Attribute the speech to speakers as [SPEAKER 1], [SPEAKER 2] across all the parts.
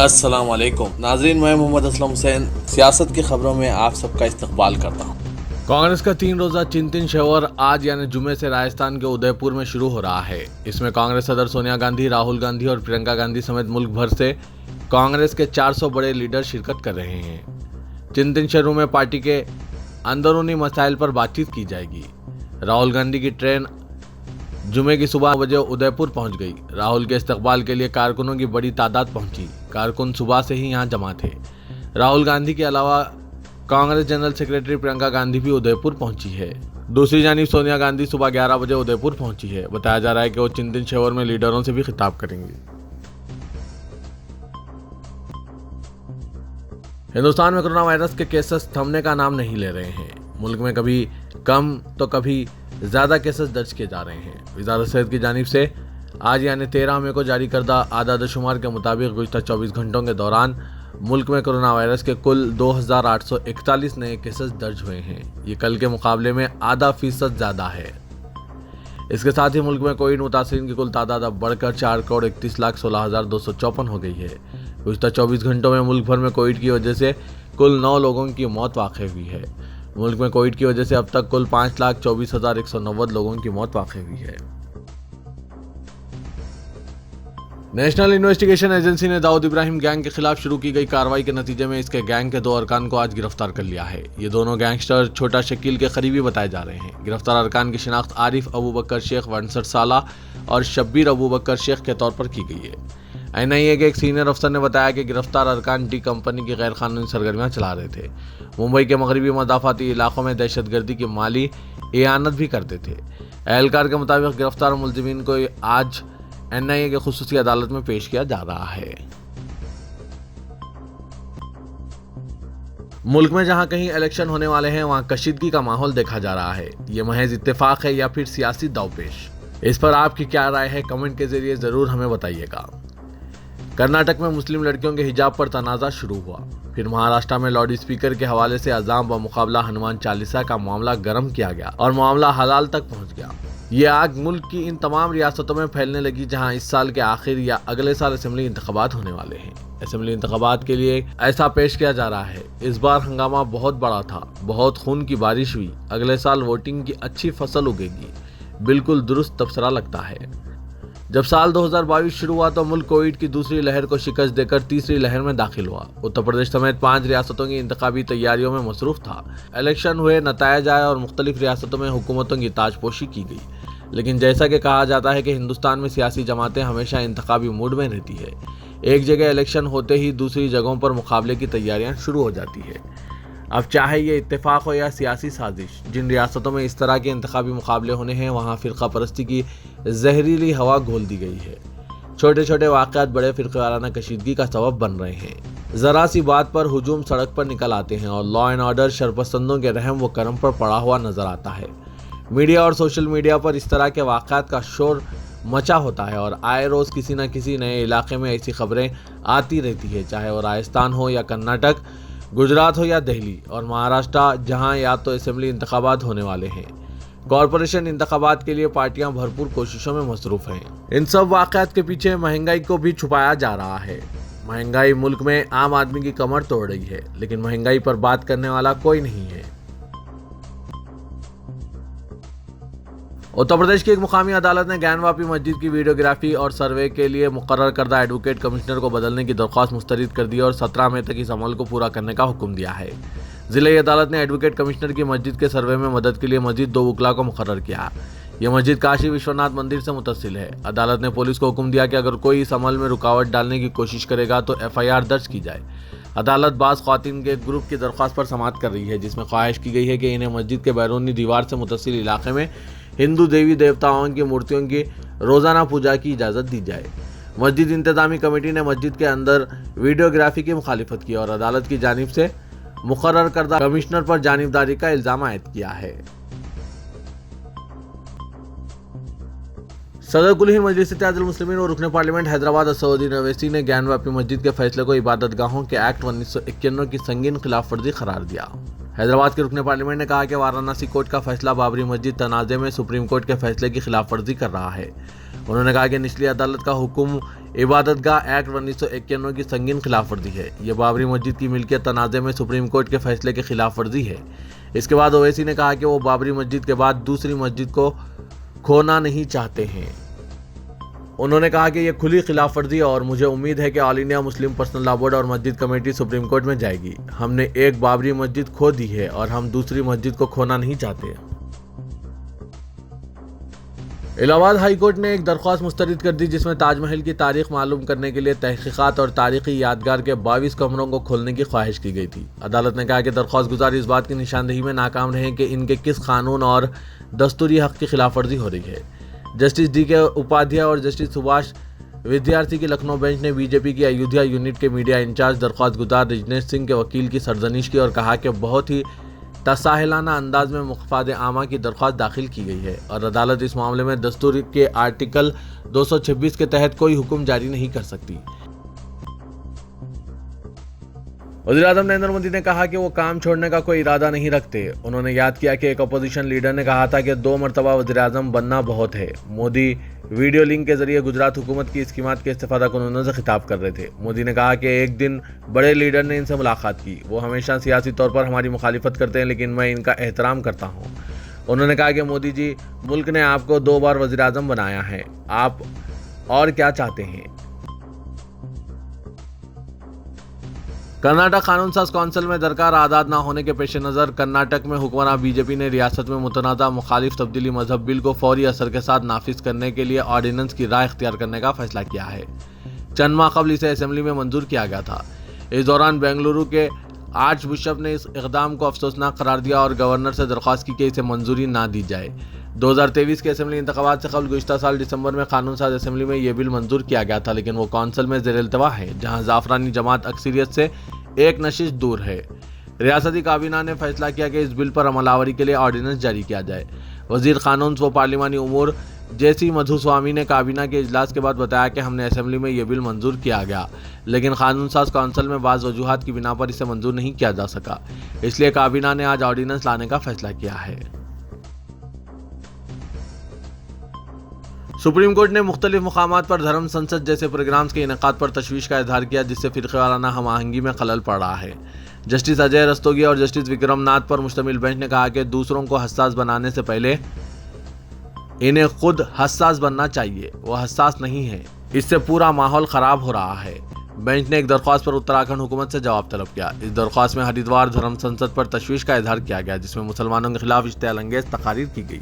[SPEAKER 1] अस्सलाम वालेकुम नाजरीन, मैं मोहम्मद असलम हुसैन सियासत की खबरों में आप सबका इस्तकबाल करता हूँ।
[SPEAKER 2] कांग्रेस का 3 रोजा चिंतन शिविर आज यानी जुमे से राजस्थान के उदयपुर में शुरू हो रहा है। इसमें कांग्रेस सदर सोनिया गांधी, राहुल गांधी और प्रियंका गांधी समेत मुल्क भर से कांग्रेस के 400 बड़े लीडर शिरकत कर रहे हैं। चिंतन शिविर में पार्टी के अंदरूनी मसाइल पर बातचीत की जाएगी। राहुल गांधी की ट्रेन जुमे की सुबह बजे उदयपुर पहुंच गई। राहुल के इस्तकबाल के लिए कारकुनों की बड़ी तादाद पहुंची। कारकुन सुबह से ही यहां जमा थे। राहुल गांधी के अलावा कांग्रेस जनरल सेक्रेटरी प्रियंका गांधी भी उदयपुर पहुंची है। दूसरी जानिब सोनिया गांधी सुबह 11 बजे उदयपुर पहुंची है। बताया जा रहा है कि वो चिंतन शिविर में लीडरों से भी खिताब करेंगी। हिंदुस्तान में कोरोना वायरस के केसेस थमने का नाम नहीं ले रहे हैं। मुल्क में कभी कम तो कभी ज्यादा केसेस दर्ज किए जा रहे हैं। वजारत सेहत की जानिब से आज यानी 13 मई को जारी करदा आदादशुमार के मुताबिक गुज़िश्ता 24 घंटों के दौरान मुल्क में कोरोना वायरस के कुल 2841 नए केसेस दर्ज हुए हैं। ये कल के मुकाबले में आधा फीसद ज्यादा है। इसके साथ ही मुल्क में कोविड मुतासरीन की कुल तादाद अब बढ़कर 4,31,16,254 हो गई है। गुज़िश्ता 24 घंटों में मुल्क भर में कोविड की वजह से कुल 9 लोगों की मौत वाक़ई हुई है। मुल्क में कोविड की वजह से अब तक कुल 5,24,190 लोगों की मौत वाक़ई हुई है। नेशनल इन्वेस्टिगेशन एजेंसी ने दाऊद इब्राहिम गैंग के खिलाफ शुरू की गई कार्रवाई के नतीजे में इसके गैंग के 2 अरकान को आज गिरफ्तार कर लिया है। ये दोनों गैंगस्टर छोटा शकील के करीबी बताए जा रहे हैं। गिरफ्तार अरकान की शिनाख्त आरिफ अबू बकर शेख 62 साल और शब्बीर अबू बकर शेख के तौर पर की गई है। NIA के एक सीनियर अफसर ने बताया कि गिरफ्तार अरकान डी कंपनी की गैर कानूनी सरगर्मियां चला रहे थे। मुंबई के मगरबी मदाफाती इलाकों में दहशतगर्दी की माली एआनत भी करते थे। एहलकार के मुताबिक गिरफ्तार मुलजिमीन को आज NIA के खुसूसी अदालत में पेश किया जा रहा है। मुल्क में जहां कहीं इलेक्शन होने वाले हैं वहां कशीदगी का माहौल देखा जा रहा है। ये महज इत्तेफाक है या फिर सियासी दावपेश? इस पर आपकी क्या राय है? कमेंट के जरिए जरूर हमें बताइएगा। कर्नाटक में मुस्लिम लड़कियों के हिजाब पर तनाज़ा शुरू हुआ। फिर महाराष्ट्र में लाउड स्पीकर के हवाले से अज़ाम व मुकाबला हनुमान चालीसा का मामला गर्म किया गया और मामला हलाल तक पहुंच गया। ये आग मुल्क की इन तमाम रियासतों में फैलने लगी जहां इस साल के आखिर या अगले साल असेंबली इंतखाबात होने वाले हैं। असेंबली इंतखाबात के लिए ऐसा पेश किया जा रहा है। इस बार हंगामा बहुत बड़ा था, बहुत खून की बारिश हुई। अगले साल वोटिंग की अच्छी फसल उगेगी। बिल्कुल दुरुस्त तबसरा लगता है। जब साल 2022 शुरू हुआ तो मुल्क कोविड की दूसरी लहर को शिकस्त देकर तीसरी लहर में दाखिल हुआ। उत्तर प्रदेश समेत 5 रियासतों की इंतखाबी तैयारियों में मसरूफ था। इलेक्शन हुए, नतायज आए और मुख्तलिफ रियासतों में हुकूमतों की ताजपोशी की गई। लेकिन जैसा कि कहा जाता है कि हिंदुस्तान में सियासी जमातें हमेशा इंतखाबी मूड में रहती है। एक जगह इलेक्शन होते ही दूसरी जगहों पर मुकाबले की तैयारियां शुरू हो जाती है। अब चाहे ये इत्तेफाक हो या सियासी साजिश, जिन रियासतों में इस तरह के इंतखाबी मुकाबले होने हैं वहाँ फ़िरका परस्ती की जहरीली हवा घोल दी गई है। छोटे छोटे वाक़यात बड़े फ़िरक़ावाराना कशीदगी का सबब बन रहे हैं। ज़रा सी बात पर हुजूम सड़क पर निकल आते हैं और लॉ एंड ऑर्डर शरपसंदों के रहम व करम पर पड़ा हुआ नजर आता है। मीडिया और सोशल मीडिया पर इस तरह के वाक़यात का शोर मचा होता है और आए रोज़ किसी न किसी नए इलाके में ऐसी खबरें आती रहती है, चाहे वो राजस्थान हो या कर्नाटक, गुजरात हो या दिल्ली और महाराष्ट्र, जहां या तो असेंबली इंतखाबात होने वाले हैं। कॉरपोरेशन इंतखाबात के लिए पार्टियां भरपूर कोशिशों में मसरूफ हैं। इन सब वाक़यात के पीछे महंगाई को भी छुपाया जा रहा है। महंगाई मुल्क में आम आदमी की कमर तोड़ रही है, लेकिन महंगाई पर बात करने वाला कोई नहीं है। उत्तर प्रदेश की एक मुकामी अदालत ने ज्ञानवापी मस्जिद की वीडियोग्राफी और सर्वे के लिए मुकर्रर करदा एडवोकेट कमिश्नर को बदलने की दरख्वास्त मुस्तरद कर दी और 17 मई तक इस अमल को पूरा करने का हुक्म दिया है। जिले अदालत ने एडवोकेट कमिश्नर की मस्जिद के सर्वे में मदद के लिए मस्जिद 2 वकला को मुकर्रर किया। यह मस्जिद काशी विश्वनाथ मंदिर से मुतसिल है। अदालत ने पुलिस को हुक्म दिया कि अगर कोई इस अमल में रुकावट डालने की कोशिश करेगा तो FIR दर्ज की जाए। अदालत बाज़ ख्वातीन के ग्रुप की दरख्वास्त पर समाअत कर रही है, जिसमें ख्वाहिश की गई है कि इन्हें मस्जिद के बैरूनी दीवार से मुतसिल इलाके में हिंदू देवी देवताओं की मूर्तियों की रोज़ाना पूजा की इजाज़त दी जाए। मस्जिद इंतज़ामी कमेटी ने मस्जिद के अंदर वीडियोग्राफी की मुखालिफत की और अदालत की जानिब से मुकर्रर करदा कमिश्नर पर जानिबदारी का इल्ज़ाम आयद किया है। सदर कुल हिंद मजलिस इत्तेहादुल मुस्लिमीन और रुकन पार्लियामेंट हैदराबाद असदुद्दीन ओवैसी ने ज्ञानवापी मस्जिद के फैसले को इबादत गाहों के एक्ट 1991 की संगीन खिलाफ वर्जी करार दिया। हैदराबाद के रुकन पार्लियामेंट ने कहा कि वाराणसी कोर्ट का फैसला बाबरी मस्जिद तनाज़े में सुप्रीम कोर्ट के फैसले की खिलाफ वर्जी कर रहा है। उन्होंने कहा कि निचली अदालत का हुक्म इबादतगाह एक्ट 1991 की संगीन खिलाफवर्जी है। ये बाबरी मस्जिद की मिल्कियत तनाज़े में सुप्रीम कोर्ट के फैसले की खिलाफवर्जी है। इसके बाद ओवैसी ने कहा कि वो बाबरी मस्जिद के बाद दूसरी मस्जिद को खोना नहीं चाहते हैं। उन्होंने कहा कि ये खुली खिलाफवर्जी है और मुझे उम्मीद है कि all India Muslim personal law board और मस्जिद कमेटी सुप्रीम कोर्ट में जाएगी। हमने एक बाबरी मस्जिद खो दी है और हम दूसरी मस्जिद को खोना नहीं चाहते। इलाहाबाद हाई कोर्ट ने एक दरख्वास्त मुस्तरद कर दी जिसमें ताजमहल की तारीख मालूम करने के लिए तहकीकात और तारीखी यादगार के 22 कमरों को खोलने की ख्वाहिश की गई थी। अदालत ने कहा कि दरख्वास्त गुजार इस बात की निशानदेही में नाकाम रहे कि इनके किस कानून और दस्तूरी हक की खिलाफवर्जी हो रही है। Justice DK. उपाध्याय और जस्टिस सुभाष विद्यार्थी की लखनऊ बेंच ने बीजेपी की अयोध्या यूनिट के मीडिया इंचार्ज दरख्वास्त गुजार रजनेश सिंह के वकील की सरजनिश की और कहा कि बहुत ही तसाहिलाना अंदाज में मुख्तार आमा की दरख्वास्त दाखिल की गई है और अदालत इस मामले में दस्तूर के आर्टिकल 226 के तहत कोई हुक्म जारी नहीं कर सकती। वज़ीर-ए-आज़म नरेंद्र मोदी ने कहा कि वो काम छोड़ने का कोई इरादा नहीं रखते। उन्होंने याद किया कि एक अपोजिशन लीडर ने कहा था कि 2 मरतबा वज़ीर-ए-आज़म बनना बहुत है। मोदी वीडियो लिंक के जरिए गुजरात हुकूमत की स्कीमात के इस्तेफादा कुनूनों से खिताब कर रहे थे। मोदी ने कहा कि एक दिन बड़े लीडर ने इनसे मुलाकात की। वो हमेशा सियासी तौर पर हमारी मुखालिफत करते हैं लेकिन मैं इनका एहतराम करता हूँ। उन्होंने कहा कि मोदी जी, मुल्क ने आपको 2 बार वज़ीर-ए-आज़म बनाया है, आप और क्या चाहते हैं। कर्नाटक कानून साज कौंसिल में दरकार आदाद न होने के पेश नज़र कर्नाटक में हुक्मरान बीजेपी ने रियासत में मुतनाज़ा मुखालिफ तब्दीली मजहब बिल को फौरी असर के साथ नाफिज करने के लिए ऑर्डिनेंस की राह इख्तियार करने का फैसला किया है। चंद माह कबल इसे असेंबली में मंजूर किया गया था। इस दौरान बेंगलुरु के आर्च बिशप ने इस इक़दाम को अफसोसनाक करार दिया और गवर्नर से दरख्वास्त की कि इसे मंजूरी ना दी जाए। 2023 के असेंबली इंतखाबात से कबल गुज़िश्ता साल दिसंबर में कानून साज असेंबली में यह बिल मंजूर किया गया था लेकिन वो कौंसिल में ज़ेर-ए-इल्तवा है जहां जाफरानी जमात अक्सरियत से एक नशिश दूर है। रियासती काबीना ने फैसला किया कि इस बिल पर अमलावरी के लिए ऑर्डिनेंस जारी किया जाए। वजीर कानून व पार्लिमानी उमूर जे.सी. मधुस्वामी ने काबीना के इजलास के बाद बताया कि हमने असेंबली में यह बिल मंजूर किया गया लेकिन कानून साज कौंसिल में बाज़ वजूहात की बिना पर इसे मंजूर नहीं किया जा सका, इसलिए काबीना ने आज ऑर्डिनेंस लाने का फैसला किया है। सुप्रीम कोर्ट ने मुख्तलिफ मुकामात पर धर्म संसद जैसे प्रोग्राम्स के इनेकाद पर तशवीश का इजहार किया जिससे फ़िरक़ेवाराना हम आहंगी में खलल पड़ रहा है। जस्टिस अजय रस्तोगी और जस्टिस विक्रम नाथ पर मुश्तमिल बेंच ने कहा कि दूसरों को हसास बनाने से पहले इन्हें खुद हसास बनना चाहिए। वो हसास नहीं है, इससे पूरा माहौल ख़राब हो रहा है। बेंच ने एक दरख्वास्त पर उत्तराखंड हुकूमत से जवाब तलब किया। इस दरख्वास्त में हरिद्वार धर्म संसद पर तशवीश का इजहार किया गया जिसमें मुसलमानों के खिलाफ इश्तियाल अंगेज तकारीर की गई।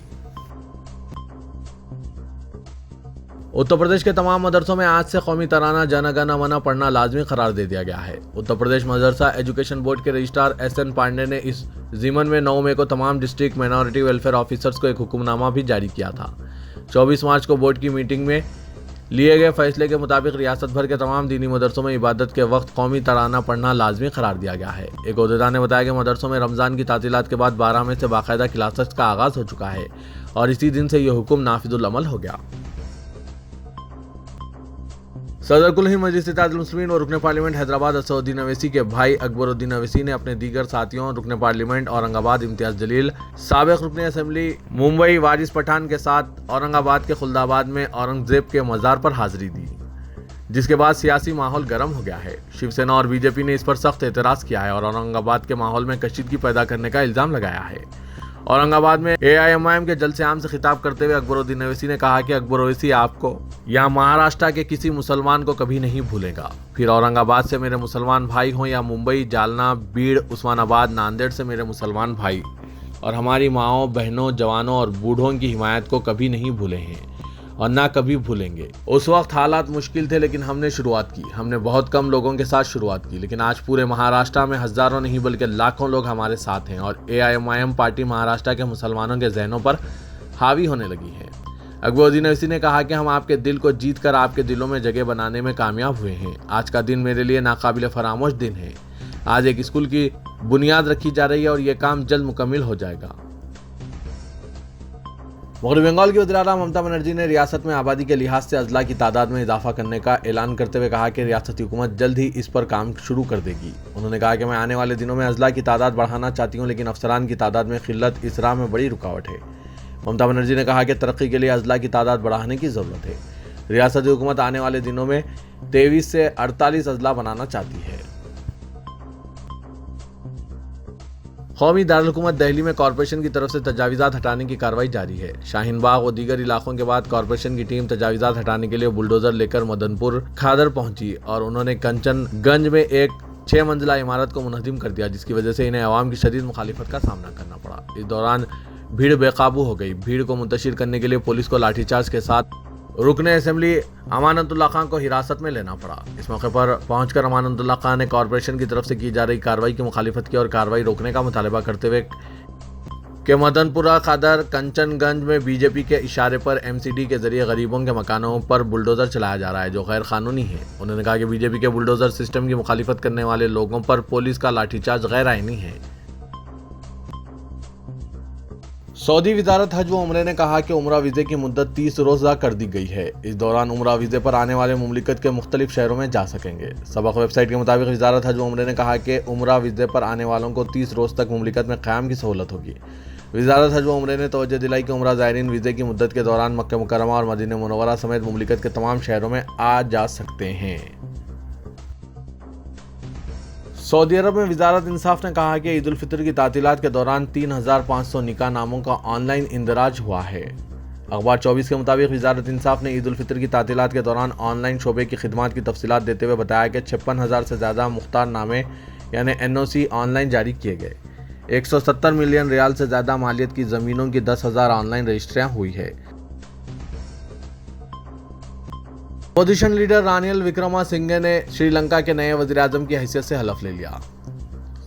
[SPEAKER 2] उत्तर प्रदेश के तमाम मदरसों में आज से कौमी तराना जन गण मन पढ़ना लाजमी करार दे दिया गया है। उत्तर प्रदेश मदरसा एजुकेशन बोर्ड के रजिस्ट्रार एस.एन. पांडे ने इस ज़िमन में 9 मई को तमाम डिस्ट्रिक्ट माइनॉरिटी वेलफेयर ऑफिसर्स को एक हुक्मनामा भी जारी किया था। 24 मार्च को बोर्ड की मीटिंग में लिए गए फैसले के मुताबिक रियासत भर के तमाम दीनी मदरसों में इबादत के वक्त कौमी तराना पढ़ना लाजमी करार दिया गया है। एक ओहदेदार ने बताया कि मदरसों में रमज़ान की तातीलात के बाद 12 मई से बाकायदा क्लासेस का आगाज़ हो चुका है और इसी दिन से यह हुक्म नाफिजुल अमल हो गया। सदर कुल हिंद मजलिस इत्तेहादुल मुस्लिमीन और रुकन पार्लियामेंट हैदराबाद असदुद्दीन अवैसी के भाई अकबरुद्दीन अवैसी ने अपने दीगर साथियों रुकन पार्लियामेंट औरंगाबाद इम्तियाज जलील, साबिक रुकन असेंबली मुंबई वारिस पठान के साथ औरंगाबाद के खुलदाबाद में औरंगजेब के मज़ार पर हाजिरी दी, जिसके बाद सियासी माहौल गर्म हो गया है। शिवसेना और बीजेपी ने इस पर सख्त एतराज़ किया है और औरंगाबाद के माहौल में कशीदगी पैदा करने का इल्ज़ाम लगाया है। औरंगाबाद में AIMIM के जलसे आम से खिताब करते हुए अकबरुद्दीन अवैसी ने कहा कि अकबर ओवैसी आपको या महाराष्ट्र के किसी मुसलमान को कभी नहीं भूलेगा। फिर औरंगाबाद से मेरे मुसलमान भाई हों या मुंबई, जालना, बीड़, उस्मानाबाद, नांदेड़ से मेरे मुसलमान भाई और हमारी माओं, बहनों, जवानों और बूढ़ों की हिमायत को कभी नहीं भूले हैं और ना कभी भूलेंगे। उस वक्त हालात मुश्किल थे लेकिन हमने शुरुआत की। हमने बहुत कम लोगों के साथ शुरुआत की लेकिन आज पूरे महाराष्ट्र में हज़ारों नहीं बल्कि लाखों लोग हमारे साथ हैं और AIMIM पार्टी महाराष्ट्र के मुसलमानों के जहनों पर हावी होने लगी है। अकबरुद्दीन अवैसी ने कहा कि हम आपके दिल को जीत कर आपके दिलों में जगह बनाने में कामयाब हुए हैं। आज का दिन मेरे लिए नाकाबिल फरामोश दिन है। आज एक स्कूल की बुनियाद रखी जा रही है और यह काम जल्द मुकम्मल हो जाएगा। मगरबी बंगाल की वज़ीर-ए-आज़म ममता बनर्जी ने रियासत में आबादी के लिहाज से अजला की तादाद में इजाफा करने का ऐलान करते हुए कहा कि रियासती हुकूमत जल्द ही इस पर काम शुरू कर देगी। उन्होंने कहा कि मैं आने वाले दिनों में अजला की तादाद बढ़ाना चाहती हूँ लेकिन अफसरान की तादाद में किल्लत इस राह में बड़ी रुकावट है। ममता बनर्जी ने कहा कि तरक्की के लिए अजला की तादाद बढ़ाने की ज़रूरत है। रियासती हुकूमत आने वाले दिनों में 23 से 48 अजला बनाना चाहती है। कौमी दारुल-हुकूमत दिल्ली में कॉरपोरेशन की तरफ से तजावीज़ात हटाने की कार्रवाई जारी है। शाहीन बाग और दीगर इलाकों के बाद कॉरपोरेशन की टीम तजावीज़ात हटाने के लिए बुलडोजर लेकर मदनपुर खादर पहुंची और उन्होंने कंचनगंज में एक 6 मंजिला इमारत को मुनहदिम कर दिया, जिसकी वजह से इन्हें अवाम की शदीद मुखालिफत का सामना करना पड़ा। इस दौरान भीड़ बेकाबू हो गई। भीड़ को मुंतशिर करने के लिए पुलिस को लाठीचार्ज के साथ रुकने असेंबली अमानतुल्लाह खान को हिरासत में लेना पड़ा। इस मौके पर पहुंचकर अमानतुल्लाह खान ने कॉरपोरेशन की तरफ से की जा रही कार्रवाई की मुखालिफत की और कार्रवाई रोकने का मुतालबा करते हुए कि मदनपुरा खादर कंचनगंज में बीजेपी के इशारे पर एमसीडी के जरिए गरीबों के मकानों पर बुलडोजर चलाया जा रहा है, जो गैर कानूनी है। उन्होंने कहा कि बीजेपी के बुलडोजर सिस्टम की मुखालिफत करने वाले लोगों पर पुलिस का लाठीचार्ज गैर आईनी है। सऊदी वजारत हज व उम्रे ने कहा कि उम्रा वीज़े की मुद्दत 30 रोज़ा कर दी गई है। इस दौरान उम्रा वीज़े पर आने वाले मुमलिकत के मुख्तलिफ शहरों में जा सकेंगे। सबक वेबसाइट के मुताबिक वजारत हज व उम्रे ने कहा कि उम्रा वीज़े पर आने वालों को 30 रोज़ तक मुमलिकत में क़याम की सहूलत होगी। वजारत हज व उम्रे ने तवज्जो दिलाई कि उम्रा ज़ायरीन वीज़े की मुद्दत के दौरान मक्का मुकर्रमा और मदीना मुनव्वरा समेत मुमलिकत के तमाम शहरों में आ जा सकते हैं। सऊदी अरब में वजारत इंसाफ ने कहा कि ईद उल फितर की तातीलात के दौरान 3500 निकाह नामों का ऑनलाइन इंदराज हुआ है। अखबार 24 के मुताबिक वजारत इंसाफ ने ईद उल फितर की तातीलात के दौरान ऑनलाइन शोबे की खिदमात की तफसीलात देते हुए बताया कि 56,000 से ज़्यादा मुख्तार नामे यानी NOC ऑनलाइन जारी किए गए। 170 मिलियन रियाल से ज़्यादा मालियत की ज़मीनों की 10,000 ऑनलाइन रजिस्ट्रियाँ हुई है। अपोजिशन लीडर रानिल विक्रमासिंघे ने श्रीलंका के नए वज़ीर-ए-आज़म की हैसियत से हलफ ले लिया।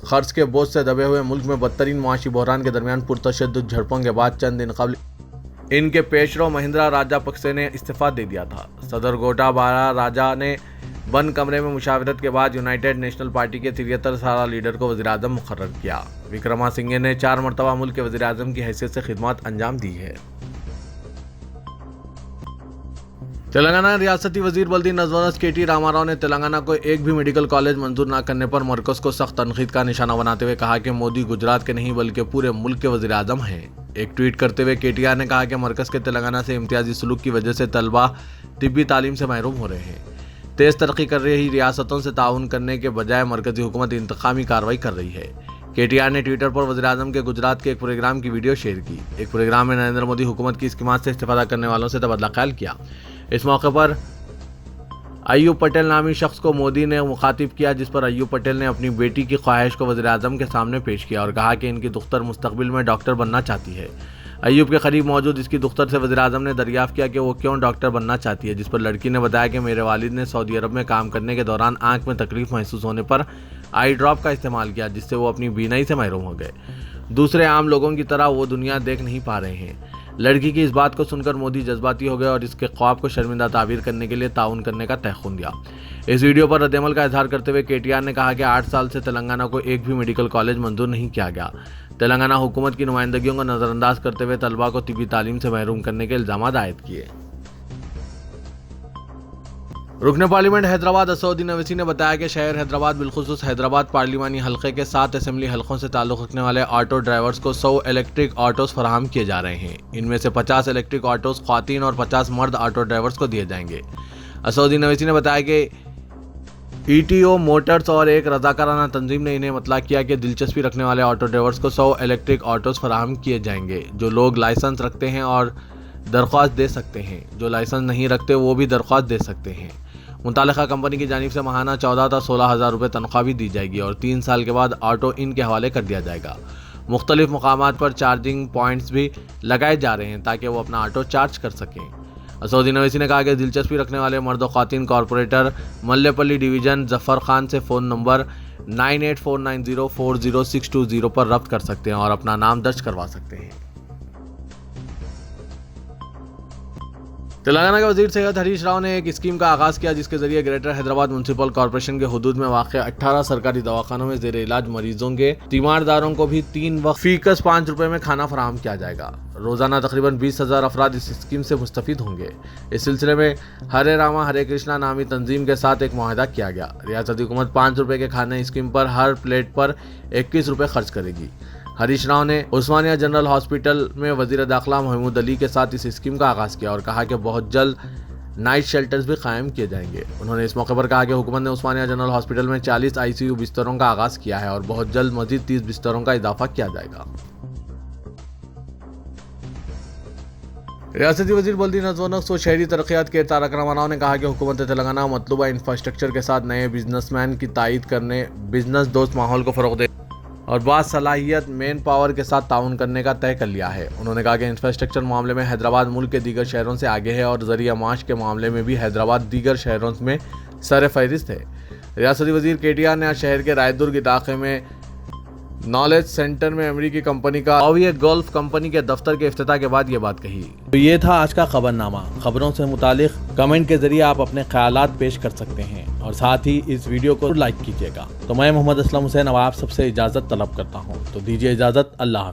[SPEAKER 2] खर्च के बोझ से दबे हुए मुल्क में बदतरीन मुआशी बहरान के दरमियान पुरतशद्दुद झड़पों के बाद चंद दिन कबल इनके पेशरो महिंद्रा राजापक्से ने इस्तीफा दे दिया था। सदर गोटाबाया राजा ने बंद कमरे में मुशावरत के बाद यूनाइटेड नेशनल पार्टी के 73 साला लीडर को वज़ीर-ए-आज़म मुकर्रर किया। विक्रमासिंघे ने 4 मरतबा मुल्क के वज़ीर-ए-आज़म की हैसियत से खिदमत अंजाम दी है। तेलंगाना रियासती वजीर बल्दी नजवानस KT रामाराव ने तेलंगाना को एक भी मेडिकल कॉलेज मंजूर न करने पर मरकज को सख्त तनकीद का निशाना बनाते हुए कहा कि मोदी गुजरात के नहीं बल्कि पूरे मुल्क के वजीर आजम हैं। एक ट्वीट करते हुए KTR ने कहा कि मरकज के तेलंगाना से इम्तियाजी सलूक की वजह से तलबा तिब्बी तालीम से महरूम हो रहे हैं। तेज तरक्की कर रही रियासतों से ताउन करने के बजाय मरकजी हुकूमत इंतकामी कार्रवाई कर रही है। KTR ने ट्विटर पर वज़ीर आज़म के गुजरात के एक प्रोग्राम की वीडियो शेयर की। एक प्रोग्राम में नरेंद्र मोदी हुकूमत की स्कीमात से इस्तेफादा करने वालों से तबादला ख्याल किया। इस मौके पर अय्यूब पटेल नामी शख्स को मोदी ने मुखातिब किया, जिस पर अय्यूब पटेल ने अपनी बेटी की ख्वाहिश को वज़ीर आज़म के सामने पेश किया और कहा कि इनकी दुख्तर मुस्तकबिल में डॉक्टर बनना चाहती है। अय्यूब के करीब मौजूद इसकी दुख्तर से वज़ीर आज़म ने दरियाफ्त किया कि वो क्यों डॉक्टर बनना चाहती है, जिस पर लड़की ने बताया कि मेरे वालिद ने सऊदी अरब में काम करने के दौरान आंख में तकलीफ महसूस होने पर आई ड्रॉप का इस्तेमाल किया, जिससे वो अपनी बीनाई से महरूम हो गए। दूसरे आम लोगों की तरह वो दुनिया देख नहीं पा रहे हैं। लड़की की इस बात को सुनकर मोदी जज्बाती हो गए और इसके ख्वाब को शर्मिंदा ताबीर करने के लिए ताउन करने का तयख़ुन दिया। इस वीडियो पर रद्द-ए-अमल का इजहार करते हुए KTR ने कहा कि 8 साल से तेलंगाना को एक भी मेडिकल कॉलेज मंजूर नहीं किया गया। तेलंगाना हुकूमत की नुमाइंदगियों को नज़रअंदाज करते हुए तलबा को तिब्बी तालीम से महरूम करने के इल्ज़ाम आयद किए। रुकन पार्लियामेंट हैदराबाद असदुद्दीन अवैसी ने बताया कि शहर हैदराबाद बिलखुसूस हैदराबाद पार्लिमानी हल्के के 7 असेंबली हल्कों से ताल्लुक़ रखने वाले ऑटो ड्राइवर्स को 100 इलेक्ट्रिक ऑटोज़ फराहम किए जा रहे हैं। इनमें से 50 इलेक्ट्रिक ऑटोज़ ख्वातीन और 50 मर्द ऑटो ड्राइवर्स को दिए जाएंगे। असदुद्दीन अवैसी ने बताया कि ETO मोटर्स और एक रज़ाकाराना तंजीम ने इन्हें मतला किया कि दिलचस्पी रखने वाले ऑटो ड्राइवर्स को 100 इलेक्ट्रिक ऑटोज़ फराहम किए जाएंगे। जो लोग लाइसेंस रखते हैं और दरख्वास्त दे सकते हैं, जो लाइसेंस नहीं रखते वो भी दरख्वास्त दे सकते हैं। मुतालिका कंपनी की जानिब से माहाना 14 था 16,000 रुपये तनख्वाह भी दी जाएगी और 3 साल के बाद ऑटो इनके हवाले कर दिया जाएगा। मुख्तलिफ मकामात पर चार्जिंग पॉइंट्स भी लगाए जा रहे हैं ताकि वो अपना ऑटो चार्ज कर सकें। असदुद्दीन अवैसी ने कहा कि दिलचस्पी रखने वाले मर्द ख्वातीन कॉरपोरेटर मल्लेपल्ली डिवीज़न जफ़र खान से फ़ोन नंबर 9849040620 पर रब्त कर सकते हैं और अपना नाम दर्ज करवा सकते हैं। तेलंगाना के वजीर सेहत हरीश राव ने एक स्कीम का आगाज़ किया जिसके जरिए ग्रेटर हैदराबाद म्युनिसिपल कॉर्पोरेशन के हुदूद में वाक़ 18 सरकारी दवाखानों में ज़ेर इलाज मरीजों के तीमारदारों को भी 3 वक्त फीकस 5 रुपये में खाना फराहम किया जाएगा। रोज़ाना तकरीबन 20,000 अफराद इस स्कीम से मुस्तफ़ीद होंगे। इस सिलसिले में हरे रामा हरे कृष्णा नामी तंजीम के साथ एक मुआहदा किया गया। रियासती हुकूमत 5 रुपये के खाने स्कीम पर हर प्लेट पर 21 रुपये खर्च करेगी। हरीश राव ने उस्मानिया जनरल हॉस्पिटल में वजीर दाखिला महमूद अली के साथ इस स्कीम का आगाज़ किया और कहा कि बहुत जल्द नाइट शेल्टर्स भी कायम किए जाएंगे। उन्होंने इस मौके पर कहा कि हुकूमत ने उस्मानिया जनरल हॉस्पिटल में 40 ICU बिस्तरों का आगाज किया है और बहुत जल्द मजीद 30 बिस्तरों का इजाफा किया जाएगा। रियासती वजीर बल्दी नज़्म व नक्श व शहरी तरक्यात के तारक रमाना ने कहा कि हुकूमत तेलंगाना मतलूबा इंफ्रास्ट्रक्चर के साथ नए बिजनेसमैन की तायद करने, बिजनेस दोस्त माहौल को फ़रोग़ दे और बासलाहियत मैन पावर के साथ ताउन करने का तय कर लिया है। उन्होंने कहा कि इंफ्रास्ट्रक्चर मामले में हैदराबाद मुल्क के दीगर शहरों से आगे है और ज़रिया माश के मामले में भी हैदराबाद दीगर शहरों में सर फहरिस्त है। रियासती वजीर KTR ने आज शहर के रायदुर्ग इलाके में नॉलेज सेंटर में अमेरिकी कंपनी का ओविएट गोल्फ कंपनी के दफ्तर के इफ्तिताह के बाद ये बात कही। तो ये था आज का खबरनामा। खबरों से मुतालिक कमेंट के जरिए आप अपने ख्यालात पेश कर सकते हैं और साथ ही इस वीडियो को लाइक कीजिएगा। तो मैं मोहम्मद असलम हुसैन अब आप सबसे इजाज़त तलब करता हूँ। तो दीजिए इजाज़त। अल्लाह।